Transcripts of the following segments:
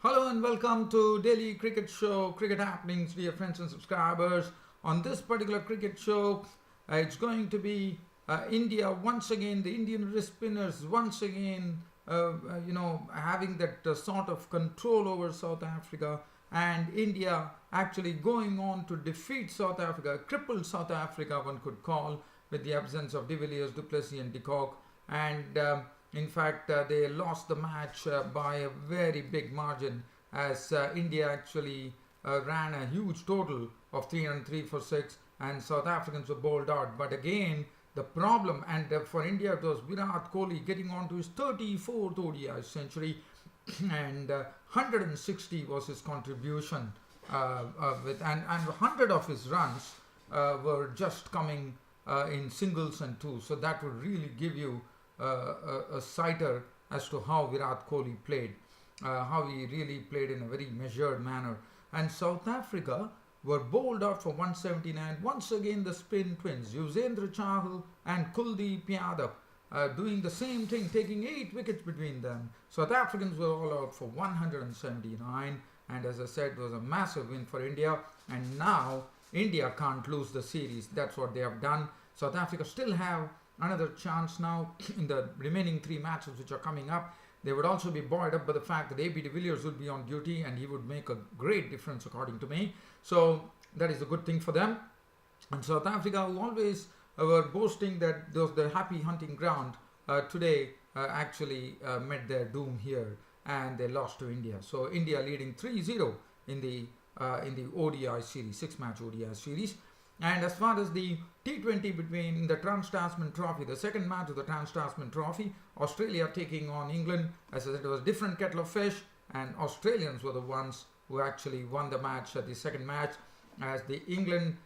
Hello and welcome to Daily Cricket Show, Cricket Happenings, dear friends and subscribers. On this particular cricket show, it's going to be India once again, the Indian wrist spinners once again, having that sort of control over South Africa, and India actually going on to defeat South Africa, crippled South Africa, one could call, with the absence of De Villiers, Du Plessis, and de Kock. And in fact, they lost the match by a very big margin as India actually ran a huge total of 303 for 6 and South Africans were bowled out. But again, the problem, and for India it was Virat Kohli getting on to his 34th ODI century and 160 was his contribution and 100 of his runs were just coming in singles and twos. So that would really give you a sighter as to how Virat Kohli played, how he really played in a very measured manner. And South Africa were bowled out for 179. Once again, the spin twins, Yuzvendra Chahal and Kuldeep Yadav, doing the same thing, taking 8 wickets between them. South Africans were all out for 179. And as I said, it was a massive win for India. And now India can't lose the series. That's what they have done. South Africa still have another chance now in the remaining 3 matches which are coming up. They would also be buoyed up by the fact that A.B. de Villiers would be on duty and he would make a great difference according to me. So that is a good thing for them. And South Africa, who always were boasting that the happy hunting ground, today actually met their doom here and they lost to India. So India leading 3-0 in the ODI series, 6-match ODI series. And as far as the T20 between the Trans-Tasman Trophy, the second match of the Trans-Tasman Trophy, Australia taking on England, as I said, it was a different kettle of fish, and Australians were the ones who actually won the match at the second match, as the England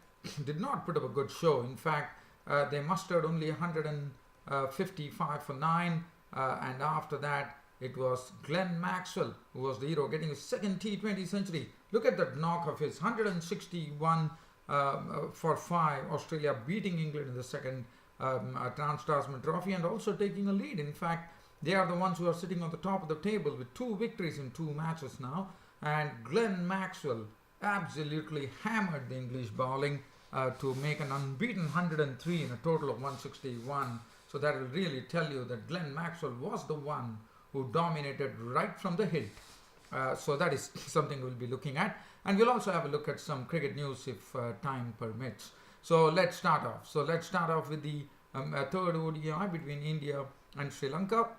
did not put up a good show. In fact, they mustered only 155 for 9, and after that, it was Glenn Maxwell who was the hero, getting his second T20 century. Look at that knock of his, 161 for 5, Australia beating England in the second Trans-Tasman Trophy and also taking a lead. In fact, they are the ones who are sitting on the top of the table with 2 victories in 2 matches now. And Glenn Maxwell absolutely hammered the English bowling to make an unbeaten 103 in a total of 161. So that will really tell you that Glenn Maxwell was the one who dominated right from the hit. So that is something we'll be looking at. And we'll also have a look at some cricket news if time permits. So let's start off. So let's start off with the third ODI between India and Sri Lanka.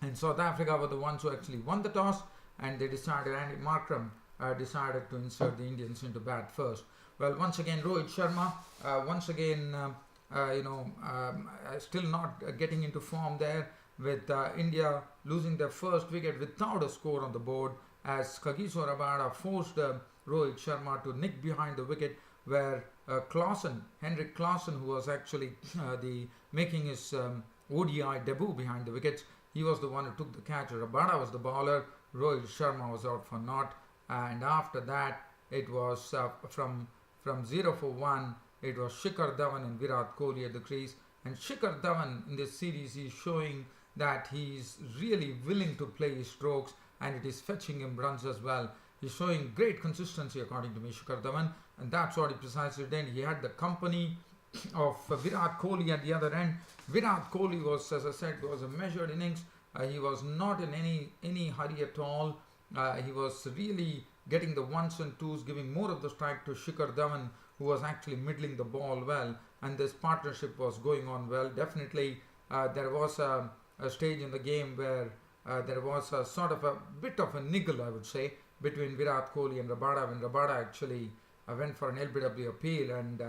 And South Africa were the ones who actually won the toss. And they decided, Andy Markram decided to insert the Indians into bat first. Well, once again, Rohit Sharma, still not getting into form there, with India losing their first wicket without a score on the board, as Kagiso Rabada forced Rohit Sharma to nick behind the wicket, where Henrik Klaasen, who was actually making his ODI debut behind the wickets, he was the one who took the catch. Rabada was the bowler, Rohit Sharma was out for naught, and after that it was from 0 for 1, it was Shikhar Dhawan and Virat Kohli at the crease. And Shikhar Dhawan in this series is showing that he's really willing to play his strokes, and it is fetching him runs as well. He's showing great consistency according to me, Shikhar Dhawan, and that's what he precisely did. He had the company of Virat Kohli at the other end. Virat Kohli was, as I said, was a measured innings. He was not in any hurry at all. He was really getting the ones and twos, giving more of the strike to Shikhar Dhawan, who was actually middling the ball well, and this partnership was going on well. Definitely, there was a stage in the game where there was a sort of a bit of a niggle, I would say, between Virat Kohli and Rabada, when Rabada actually went for an LBW appeal, and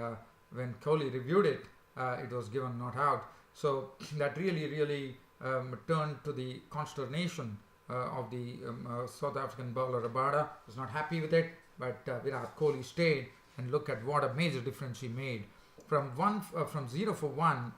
when Kohli reviewed it, it was given not out. So that really turned to the consternation of the South African bowler. Rabada was not happy with it, but Virat Kohli stayed, and look at what a major difference he made. From 0 for 1,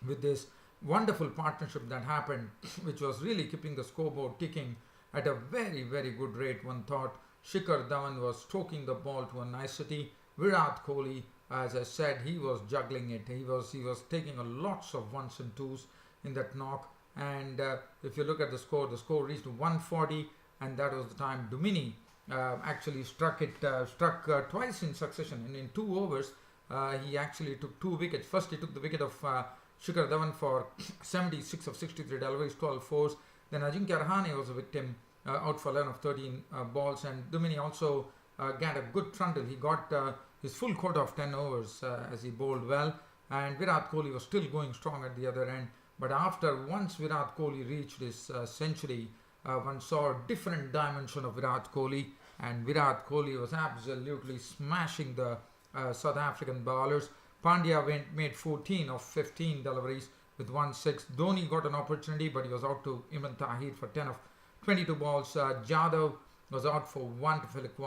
with this wonderful partnership that happened, which was really keeping the scoreboard ticking at a very good rate, one thought. Shikhar Dhawan was stroking the ball to a nicety. Virat Kohli, as I said, he was juggling it. He was taking a lots of ones and twos in that knock. And if you look at the score reached 140. and that was the time Dumini actually struck twice in succession. In 2 overs, he actually took 2 wickets. First, he took the wicket of Shikhar Dhawan for 76 of 63 deliveries, 12 fours. Then Ajinkya Rahane was a victim, out for 11 of 13 balls, and Dumini also got a good trundle. He got his full quota of 10 overs as he bowled well, and Virat Kohli was still going strong at the other end. But once Virat Kohli reached his century, one saw a different dimension of Virat Kohli, and Virat Kohli was absolutely smashing the South African bowlers. Pandya made 14 of 15 deliveries with 1-6. Dhoni got an opportunity, but he was out to Imran Tahir for 10 of 22 balls. Yadav was out for 1 to Philippe.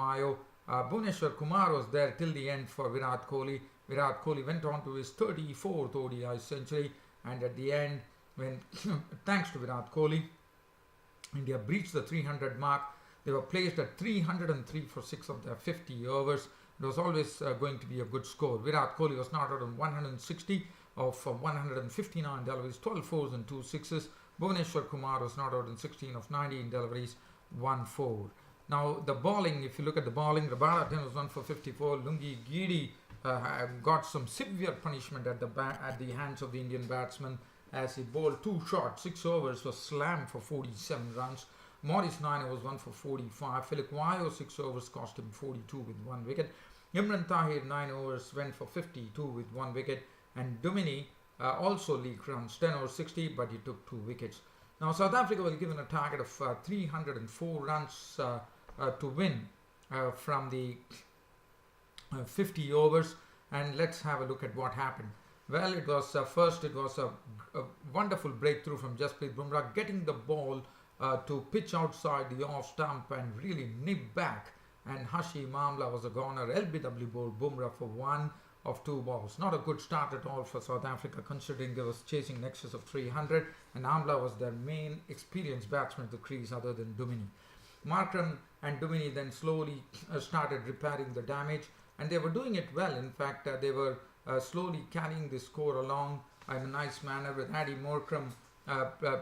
Bhuvneshwar Kumar was there till the end for Virat Kohli. Virat Kohli went on to his 34th ODI century, and at the end, when thanks to Virat Kohli, India breached the 300 mark. They were placed at 303 for 6 of their 50 overs. It was always going to be a good score. Virat Kohli was not out on 160 of 159 deliveries, 12 fours and 2 sixes. Bhuvneshwar Kumar was not out on 16 of 19 deliveries, 1 4. Now the bowling, if you look at the bowling, Rabada was 1 for 54. Lungi Giri got some severe punishment at the hands of the Indian batsman as he bowled 2 short, 6 overs, was slammed for 47 runs. Morris 9 overs, 1 for 45. Philippe 6 overs cost him 42 with 1 wicket. Imran Tahir 9 overs went for 52 with 1 wicket, and Dumini also leaked runs, 10 overs 60, but he took 2 wickets. Now South Africa was given a target of 304 runs to win from the 50 overs, and let's have a look at what happened. Well, it was first it was a wonderful breakthrough from Jasprit Bumrah, getting the ball to pitch outside the off stump and really nip back, and Hashim Amla was a goner. LBW bowled Bumrah for 1 of 2 balls. Not a good start at all for South Africa, considering they was chasing in excess of 300, and Amla was their main experienced batsman at the crease other than Dumini. Markram and Dumini then slowly started repairing the damage, and they were doing it well. In fact, they were slowly carrying the score along in a nice manner, with Addy Morecambe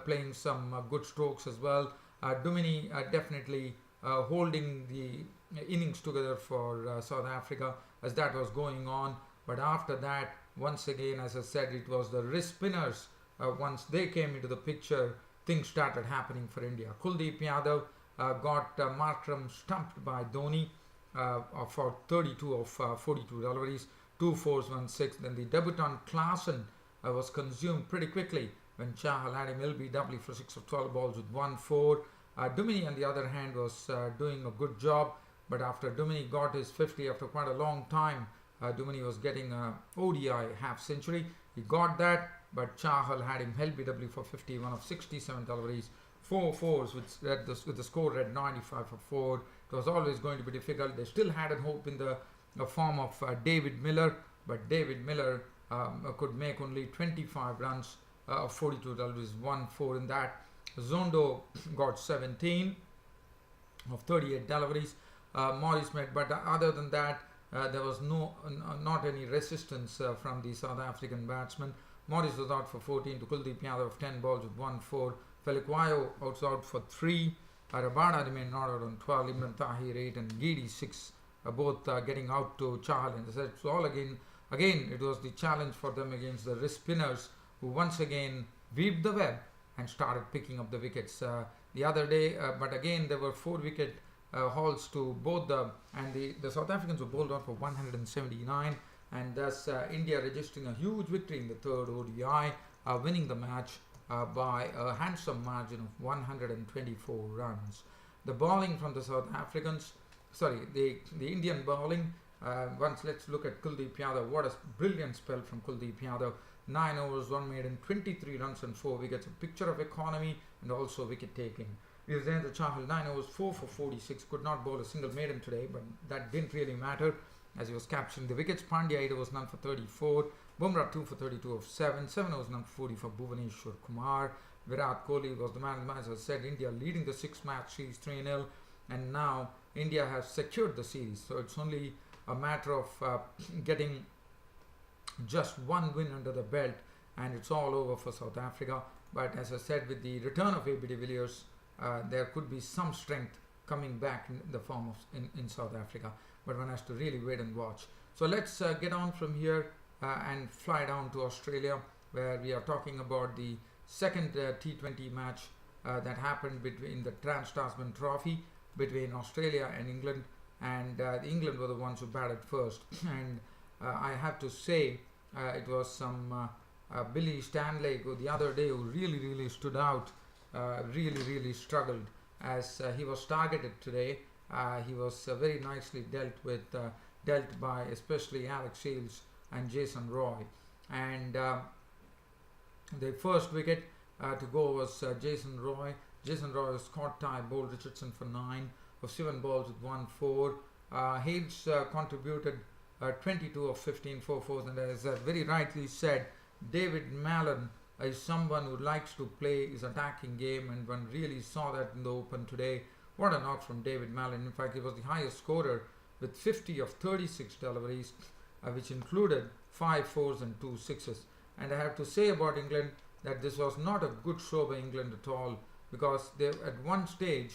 playing some good strokes as well. Dumini definitely holding the innings together for South Africa as that was going on. But after that, once again, as I said, it was the wrist spinners. Once they came into the picture, things started happening for India. Kuldeep Yadav got Markram stumped by Dhoni for 32 of 42 deliveries, 2 fours, 1 6. Then the debutant Klaasen was consumed pretty quickly when Chahal had him LBW for 6 of 12 balls with 1 4. Dumini, on the other hand, was doing a good job, but after Dumini got his 50 after quite a long time, Dumini was getting a ODI half century. He got that, but Chahal had him LBW for 51 of 67 deliveries, 4 fours with the score read 95 for 4. It was always going to be difficult. They still had a hope in the form of David Miller, but David Miller could make only 25 runs of 42 deliveries, 1 4 in that. Zondo got 17 of 38 deliveries. Morris made, but other than that, there was not any resistance from the South African batsmen. Morris was out for 14 to Kuldeep Yadav of 10 balls with 1 4. Felikwayo was out for 3. Rabada remained not out on 12. Imran Tahir 8 and Gidi 6, both getting out to Chahal. And it's all again, it was the challenge for them against the wrist spinners, who once again weaved the web and started picking up the wickets the other day. But again, there were 4 wicket hauls to both the South Africans were bowled out for 179, and thus India registering a huge victory in the 3rd ODI, winning the match by a handsome margin of 124 runs. The bowling from the South Africans, the Indian bowling, once let's look at Kuldeep Yadav. What a brilliant spell from Kuldeep Yadav. 9 overs, 1 maiden, 23 runs and 4 wickets. A picture of economy and also wicket taking. Yuzvendra Chahal 9 overs, 4 for 46. Could not bowl a single maiden today, but that didn't really matter as he was capturing the wickets. Pandya 8 overs, none for 34. Bumrah 2 for 32 of 7. 7 overs, none for 40 for Bhuvneshwar Kumar. Virat Kohli was the man of the match. As I said, India leading the 6-match series 3-0, and now India has secured the series. So it's only a matter of getting just 1 win under the belt, and it's all over for South Africa. But as I said, with the return of AB de Villiers, there could be some strength coming back in the form of in South Africa. But one has to really wait and watch. So let's get on from here and fly down to Australia, where we are talking about the second T20 match that happened between the Trans-Tasman Trophy between Australia and England. And England were the ones who batted first. And I have to say, it was some Billy Stanley who the other day who really stood out, really struggled as he was targeted today. He was very nicely dealt by especially Alex Hales and Jason Roy. And the first wicket to go was Jason Roy. Jason Roy was caught tie, bowled Richardson for 9 of 7 balls with 1 4. Hales contributed 22 of 15 4-4s, and as very rightly said, David Mallon is someone who likes to play his attacking game, and one really saw that in the Open today. What a knock from David Mallon. In fact, he was the highest scorer with 50 of 36 deliveries, which included 5 4s and 2 6s. And I have to say about England that this was not a good show by England at all, because they, at one stage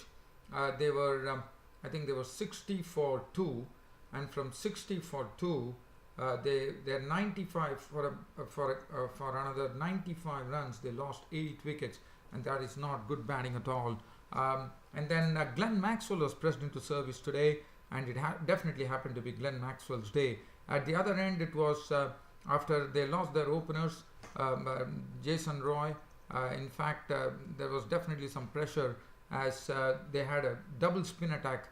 they were I think they were 60 for 2, and from 60 for 2 they're 95 for another 95 runs. They lost 8 wickets, and that is not good batting at all. And then Glenn Maxwell was pressed into service today, and it definitely happened to be Glenn Maxwell's day. At the other end, it was after they lost their openers, Jason Roy. In fact, there was definitely some pressure as they had a double spin attack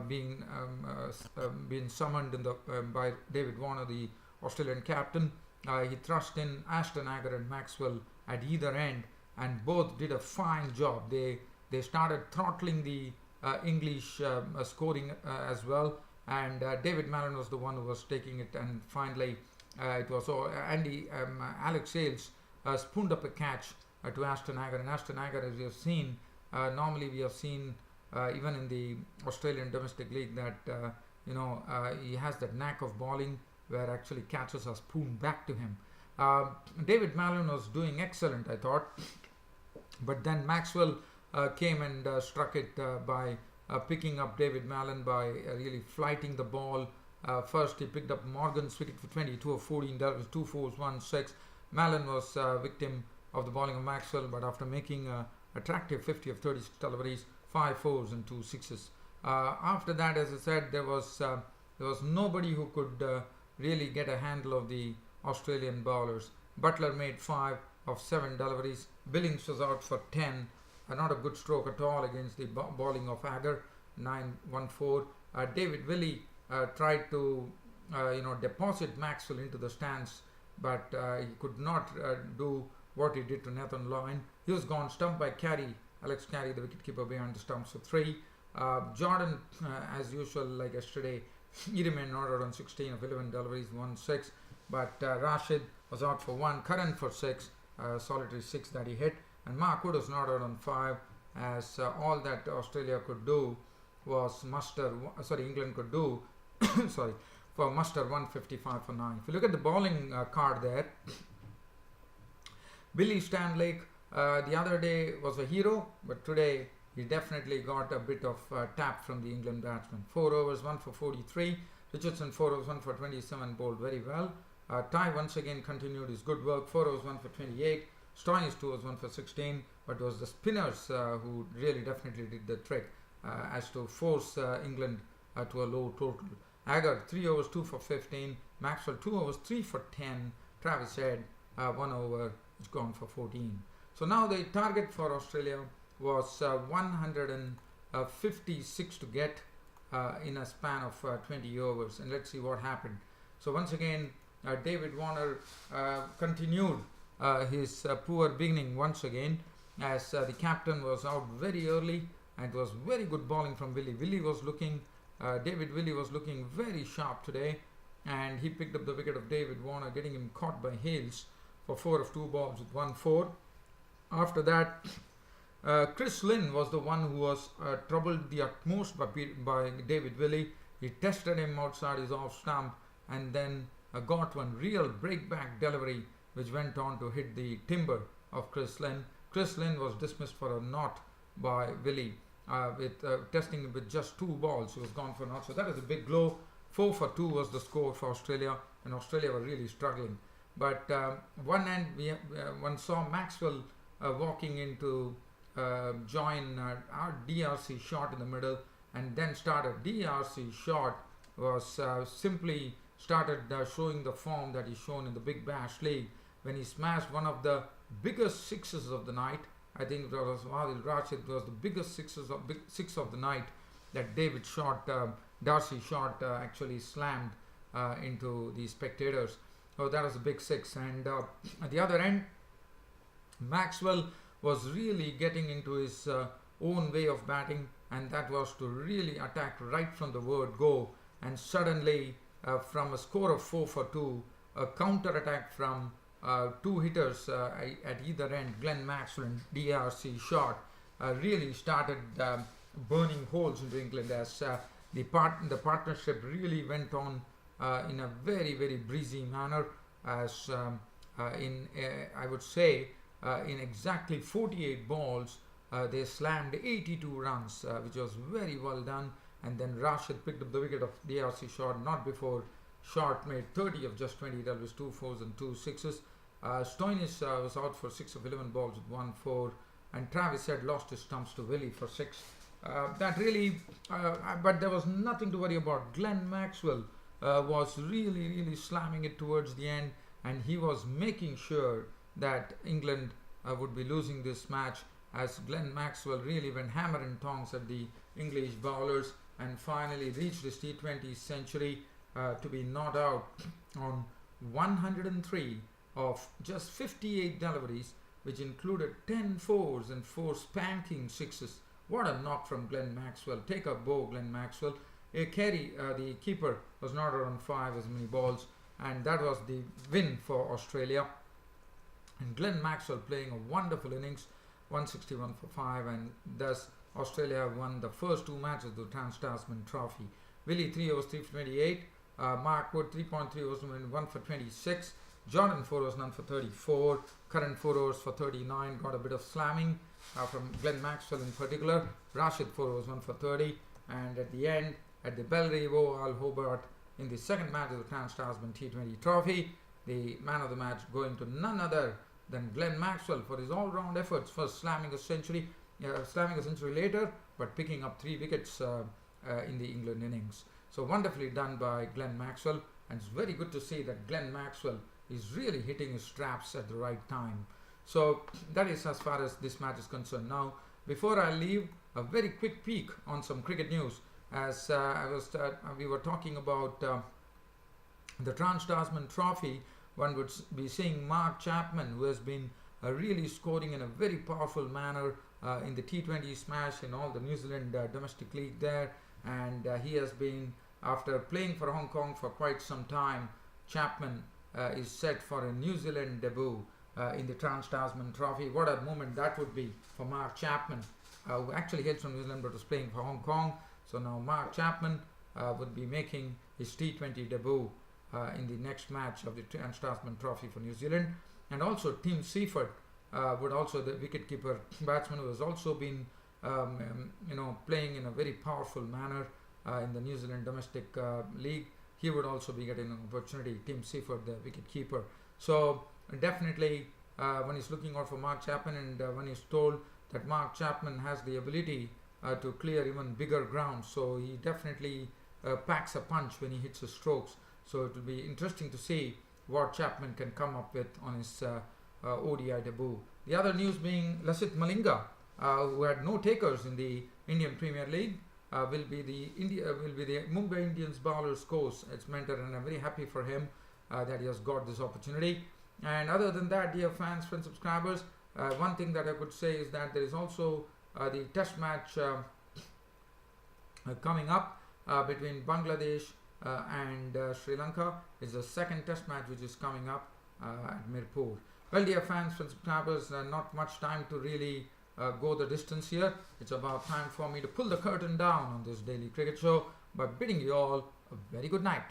being summoned in the by David Warner, the Australian captain. He thrust in Ashton Agar and Maxwell at either end, and both did a fine job. They started throttling the English scoring as well, and David Mallon was the one who was taking it, and finally it was Alex Hales spooned up a catch to Ashton Agar, and Ashton Agar, as we have seen, normally we have seen even in the Australian domestic league that he has that knack of bowling where actually catches are spooned back to him. David Mallon was doing excellent, I thought, but then Maxwell came and struck it by picking up David Mallon by really flighting the ball. First he picked up Morgan's wicket for 22 of 14, that was 2 4s, 1 6. Mallon was victim of the bowling of Maxwell, but after making attractive 50 of 36 deliveries, 5 4s and 2 6s. After that, as I said, there was nobody who could really get a handle of the Australian bowlers. Butler made 5 of 7 deliveries. Billings was out for 10. Not a good stroke at all against the bowling of Agar, 9-1-4. David Willey tried to deposit Maxwell into the stands, but he could not do what he did to Nathan Lyon. He was gone, stumped by Alex Carey, the wicketkeeper, behind the stumps for 3. Jordan, as usual, like yesterday, he remained not out on 16 of 11 deliveries, 1 6. But Rashid was out for 1, Curran for 6, solitary 6 that he hit. And Mark Wood was not out on 5, as all that Australia could do was England could do, for muster 155 for 9. If you look at the bowling card there, Billy Stanley the other day was a hero, but today he definitely got a bit of tap from the England batsman. 4 overs, 1 for 43. Richardson 4 overs, 1 for 27, bowled very well. Ty once again continued his good work, 4 overs, 1 for 28. Stoinis 2 overs, 1 for 16, but it was the spinners who really definitely did the trick as to force England to a low total. Agar 3 overs, 2 for 15. Maxwell 2 overs, 3 for 10. Travis Head 1 over, is gone for 14. So now the target for Australia was 156 to get in a span of 20 overs, and let's see what happened. So once again, David Warner continued his poor beginning once again, as the captain was out very early, and it was very good bowling from David Willey was looking very sharp today, and he picked up the wicket of David Warner, getting him caught by Hales for 4 of 2 balls with 1 4. After that, Chris Lynn was the one who was troubled the utmost by David Willey. He tested him outside his off stump, and then got one real breakback delivery which went on to hit the timber of Chris Lynn. Chris Lynn was dismissed for a not by Willie with testing with just 2 balls. He was gone for naught. So that is a big blow. 4 for 2 was the score for Australia, and Australia were really struggling. But one end, one saw Maxwell walking into join our DRC shot in the middle, and then started. DRC shot was simply started showing the form that he's shown in the Big Bash League when he smashed one of the biggest sixes of the night. I think it was Adil Rashid was the biggest six of the night that David shot, Darcy shot actually slammed into the spectators. So that was a big 6. And at the other end, Maxwell was really getting into his own way of batting, and that was to really attack right from the word go. And suddenly, from a score of 4 for 2, a counter attack from 2 hitters at either end, Glenn Maxwell and DRC shot, really started burning holes into England as the partnership really went on in a very, very breezy manner, as I would say in exactly 48 balls they slammed 82 runs, which was very well done. And then Rashid picked up the wicket of DRC shot not before Short made 30 of just 20. That was 2 4s and 2 6s. Stoinis was out for 6 of 11 balls with 1 4, and Travis had lost his stumps to Willie for 6. That really, but there was nothing to worry about. Glenn Maxwell was really slamming it towards the end, and he was making sure that England would be losing this match, as Glenn Maxwell really went hammer and tongs at the English bowlers and finally reached his T20 century to be not out on 103 of just 58 deliveries, which included 10 fours and 4 spanking sixes. What a knock from Glenn Maxwell. Take a bow, Glenn Maxwell. Carey, the keeper, was not out on 5 as many balls, and that was the win for Australia. And Glenn Maxwell playing a wonderful innings, 161 for 5, and thus Australia won the first 2 matches of the Trans-Tasman Trophy. Willie 3 overs 3 for 28, Mark Wood 3.3 overs 1 for 26, Jordan 4 overs none for 34, Curran 4 overs for 39, got a bit of slamming from Glenn Maxwell in particular, Rashid 4 overs 1 for 30, and at the end, at the Belrive Oval, Hobart, in the second match of the Trans-Tasman T20 Trophy, the man of the match going to none other than Glenn Maxwell for his all-round efforts, first slamming a century later, but picking up 3 wickets in the England innings. So wonderfully done by Glenn Maxwell, and it's very good to see that Glenn Maxwell is really hitting his straps at the right time. So that is as far as this match is concerned. Now, before I leave, a very quick peek on some cricket news. As we were talking about the Trans-Tasman Trophy, one would be seeing Mark Chapman, who has been really scoring in a very powerful manner in the T20 smash in all the New Zealand domestic league there, and he has been, after playing for Hong Kong for quite some time, Chapman is set for a New Zealand debut in the Trans-Tasman Trophy. What a moment that would be for Mark Chapman, who actually hails from New Zealand but was playing for Hong Kong. So now Mark Chapman would be making his T20 debut in the next match of the Trans-Tasman Trophy for New Zealand. And also Tim Seifert would also, the wicketkeeper batsman who has also been playing in a very powerful manner in the New Zealand domestic league. He would also be getting an opportunity, Tim Seifert, the wicketkeeper. So definitely one is looking out for Mark Chapman, and one is told that Mark Chapman has the ability to clear even bigger ground. So he definitely packs a punch when he hits his strokes. So it will be interesting to see what Chapman can come up with on his ODI debut. The other news being Lasith Malinga, who had no takers in the Indian Premier League, will be the Mumbai Indians bowler's coach. It's mentor, and I'm very happy for him that he has got this opportunity. And other than that, dear fans, friends, subscribers, one thing that I could say is that there is also the test match coming up between Bangladesh and Sri Lanka. Is the second test match which is coming up at Mirpur. Well, dear fans, friends, subscribers, not much time to really go the distance here. It's about time for me to pull the curtain down on this daily cricket show by bidding you all a very good night.